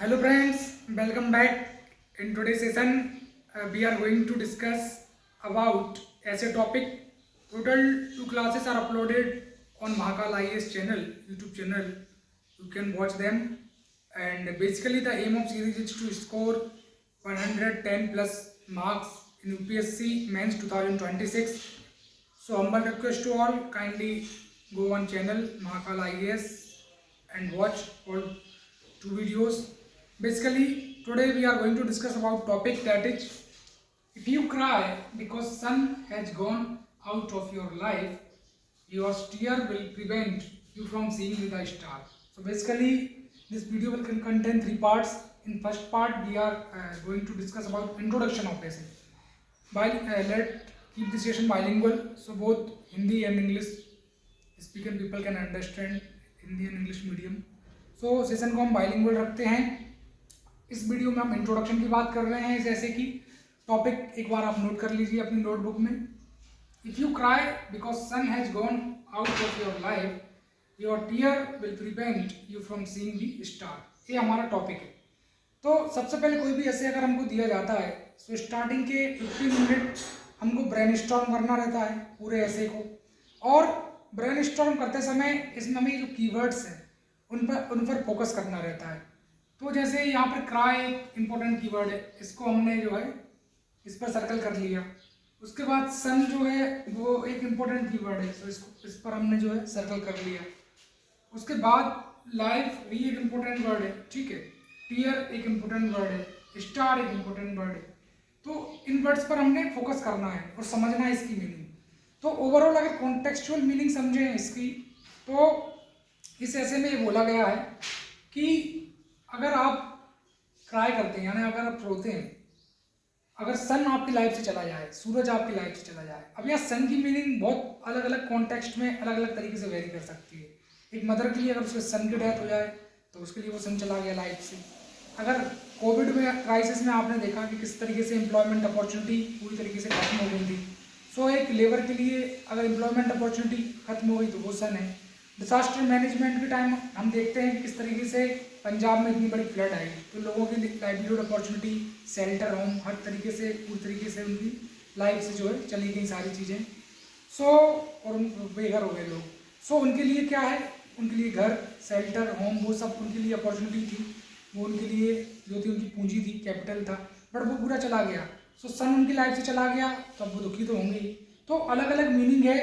Hello friends, welcome back. In today's session, we are going to discuss about as a topic. Total two classes are uploaded on Mahakal IAS channel, YouTube channel. You can watch them. And basically, the aim of series is to score 110 plus marks in UPSC Mains 2026. So humble request to all, kindly go on channel Mahakal IAS and watch all two videos. Basically, today we are going to discuss about topic that is, if you cry because sun has gone out of your life, your tear will prevent you from seeing the star. So basically, this video will contain three parts. In first part, we are going to discuss about introduction of basic. Let keep the session bilingual, so both Hindi and English speaking people can understand Hindi and English medium. So session को हम bilingual रखते हैं. इस video में हम introduction की बात कर रहे हैं. जैसे कि टॉपिक एक बार आप नोट कर लीजिए अपनी नोटबुक में. If you cry because sun has gone out of your life, your tear will prevent you from seeing the star. ये हमारा टॉपिक है. तो सबसे पहले कोई भी ऐसे अगर हमको दिया जाता है तो स्टार्टिंग के 15 मिनट हमको ब्रेनस्टॉर्म करना रहता है पूरे ऐसे को. और ब्रेनस्टॉर्म करते समय इसमें हमें जो कीवर्ड्स हैं उन पर फोकस करना रहता है. तो जैसे यहाँ पर क्राई एक इम्पोर्टेंट कीवर्ड है, इसको हमने जो है इस पर सर्कल कर लिया. उसके बाद सन जो है वो एक इम्पोर्टेंट कीवर्ड है, तो इसको इस पर हमने जो है सर्कल कर लिया. उसके बाद लाइफ भी एक इम्पोर्टेंट वर्ड है, ठीक है. टीयर एक इम्पोर्टेंट वर्ड है, स्टार एक इम्पोर्टेंट वर्ड है. तो इन वर्ड्स पर हमने फोकस करना है और समझना है इसकी मीनिंग. तो ओवरऑल अगर कॉन्टेक्चुअल मीनिंग समझें इसकी, तो इस ऐसे में ये बोला गया है कि अगर आप क्राई करते हैं यानी अगर आप रोते हैं, अगर सन आपकी लाइफ से चला जाए, सूरज आपकी लाइफ से चला जाए. अब यहाँ सन की मीनिंग बहुत अलग अलग कॉन्टेक्स्ट में अलग अलग तरीके से वेरी कर सकती है. एक मदर के लिए अगर उसके सन की डेथ हो जाए तो उसके लिए वो सन चला गया लाइफ से. अगर कोविड में क्राइसिस में आपने देखा कि किस तरीके से एम्प्लॉयमेंट अपॉर्चुनिटी पूरी तरीके से खत्म हो गई थी. सो एक लेबर के लिए अगर एम्प्लॉयमेंट अपॉर्चुनिटी खत्म हो गई तो वो सन है. डिजास्टर मैनेजमेंट के टाइम हम देखते हैं कि किस तरीके से पंजाब में इतनी बड़ी फ्लड आई तो लोगों की लाइवलीहुड अपॉर्चुनिटी, शेल्टर होम, हर तरीके से पूरी तरीके से उनकी लाइफ से जो है चली गई सारी चीज़ें. सो और उन बेघर हो गए लोग. सो उनके लिए क्या है, उनके लिए घर, शेल्टर, होम, वो सब उनके लिए अपॉर्चुनिटी थी. वो उनके लिए जो थी उनकी पूंजी थी, कैपिटल था, बट वो पूरा चला गया. सो सन उनकी लाइफ से चला गया तो अब वो दुखी तो होंगे ही. तो अलग अलग मीनिंग है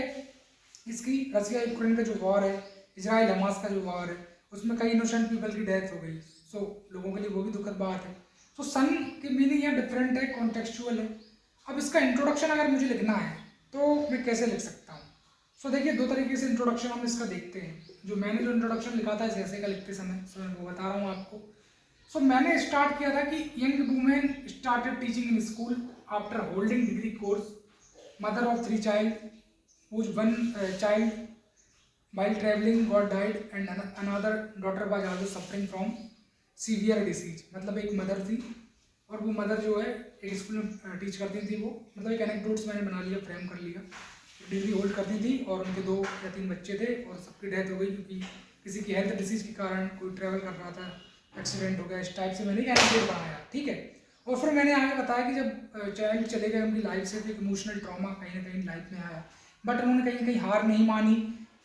इसकी. रसिया यूक्रेन का जो वॉर है, इजराइल हमास का जो वॉर है, उसमें कई इनोसेंट पीपल की डेथ हो गई. सो लोगों के लिए वो भी दुखद बात है. तो सन की मीनिंग यहाँ डिफरेंट है, कॉन्टेक्चुअल है. अब इसका इंट्रोडक्शन अगर मुझे लिखना है तो मैं कैसे लिख सकता हूँ. सो देखिए, दो तरीके से इंट्रोडक्शन हम इसका देखते हैं. जो मैंने जो इंट्रोडक्शन लिखा था इस ऐसे का लिखते समय, सो मैं वो बता रहा हूँ आपको. सो मैंने स्टार्ट किया था कि young women started teaching in school after holding degree course, mother of 3 child, whose one child while traveling got died and another daughter was also suffering from severe disease. मतलब एक मदर थी और वो mother जो है एक school में teach करती थी. वो मतलब एक एनेक्डोट्स मैंने बना लिया, फ्रेम कर लिया. डिग्री होल्ड करती थी और उनके 2 या 3 बच्चे थे और सबकी डेथ हो गई क्योंकि किसी की हेल्थ डिसीज के कारण कोई ट्रैवल कर रहा था, एक्सीडेंट हो गया. इस टाइप से मैंने एक एनेक्डोट बनाया, ठीक है. और फिर मैंने आगे बताया कि जब चाइल्ड चले गए उनकी लाइफ से तो एक इमोशनल ट्रॉमा कहीं ना कहीं लाइफ में आया, बट उन्होंने कहीं कहीं हार नहीं मानी.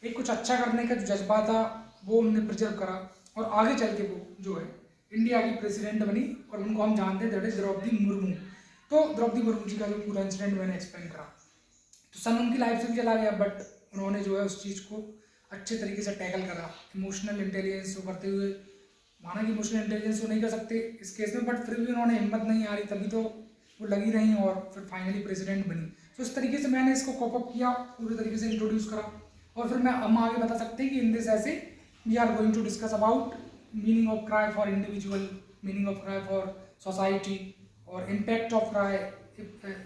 एक कुछ अच्छा करने का जो जज्बा था वो उन्होंने प्रिजर्व करा और आगे चल के वो जो है इंडिया की प्रेसिडेंट बनी और उनको हम जानते हैं दैट इज द्रौपदी मुर्मू. तो द्रौपदी मुर्मू जी का जो पूरा इंसिडेंट मैंने एक्सप्लेन करा. तो सन उनकी लाइफ से भी चला गया बट उन्होंने जो है उस चीज़ को अच्छे तरीके से टैकल करा. इमोशनल इंटेलिजेंस को करते हुए, माना कि इमोशनल इंटेलिजेंस को नहीं कर सकते इस केस में, बट फिर भी उन्होंने हिम्मत नहीं आ रही, तभी तो वो लगी रही और फिर फाइनली प्रेसिडेंट बनी. तो इस तरीके से मैंने इसको कॉप अप किया, पूरी तरीके से इंट्रोड्यूस करा. और फिर हम आगे बता सकते हैं कि in this essay we are going to discuss about meaning of cry for individual, meaning of cry for society और impact of cry,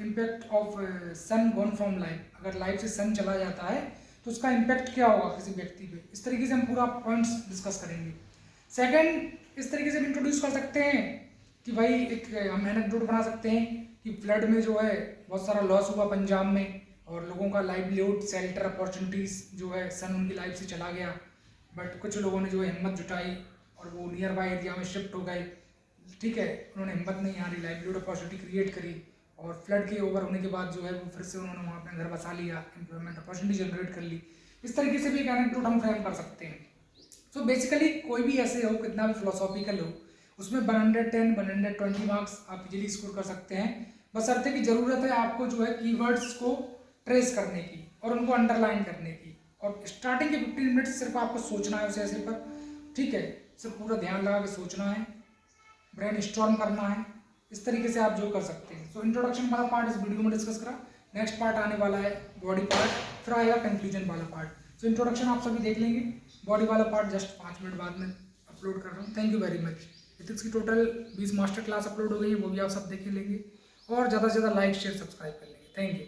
impact of son gone from life. अगर लाइफ से सन चला जाता है तो उसका इम्पैक्ट क्या होगा किसी व्यक्ति पे. इस तरीके से हम पूरा पॉइंट्स डिस्कस करेंगे. सेकेंड, इस तरीके से इंट्रोड्यूस कर सकते हैं कि भाई एक हम एनेक्डोट बना सकते हैं कि फ्लड में जो है बहुत सारा लॉस हुआ पंजाब में और लोगों का लाइवलीहुड, शेल्टर, अपॉर्चुनिटीज़ जो है सन उनकी लाइफ से चला गया. बट कुछ लोगों ने जो है हिम्मत जुटाई और वो नियर बाई एरिया में शिफ्ट हो गए ठीक है, उन्होंने हिम्मत नहीं हारी, लाइवलीहुड अपॉर्चुनिटी क्रिएट करी और फ्लड के ओवर होने के बाद जो है वो फिर से उन्होंने वहाँ अपना घर बसा लिया, एम्प्लॉयमेंट अपॉर्चुनिटी जनरेट कर ली। इस तरीके से भी एक एनेक्डोट हम फ्रेम कर सकते हैं। सो बेसिकली कोई भी ऐसे हो, कितना भी फिलोसॉफिकल हो, उसमें 110 120 मार्क्स आप इजीली स्कोर कर सकते हैं। बशर्ते की ज़रूरत है आपको जो है कीवर्ड्स को ट्रेस करने की और उनको अंडरलाइन करने की, और स्टार्टिंग के 15 मिनट सिर्फ आपको सोचना है उस ऐसे पर, ठीक है, सिर्फ पूरा ध्यान लगा के सोचना है, ब्रेन स्टॉर्म करना है। इस तरीके से आप जो कर सकते हैं। सो इंट्रोडक्शन वाला पार्ट इस वीडियो में डिस्कस करा, नेक्स्ट पार्ट आने वाला है बॉडी पार्ट, फिर आएगा कंक्लूजन वाला पार्ट। सो इंट्रोडक्शन आप सभी देख लेंगे, बॉडी वाला पार्ट जस्ट 5 मिनट बाद में अपलोड कर रहा हूँ। Thank you very much. Ethics की टोटल 20 मास्टर क्लास अपलोड हो गई है, वो भी आप सब देख लेंगे और ज़्यादा से ज़्यादा लाइक शेयर सब्सक्राइब कर लेंगे। Thank you.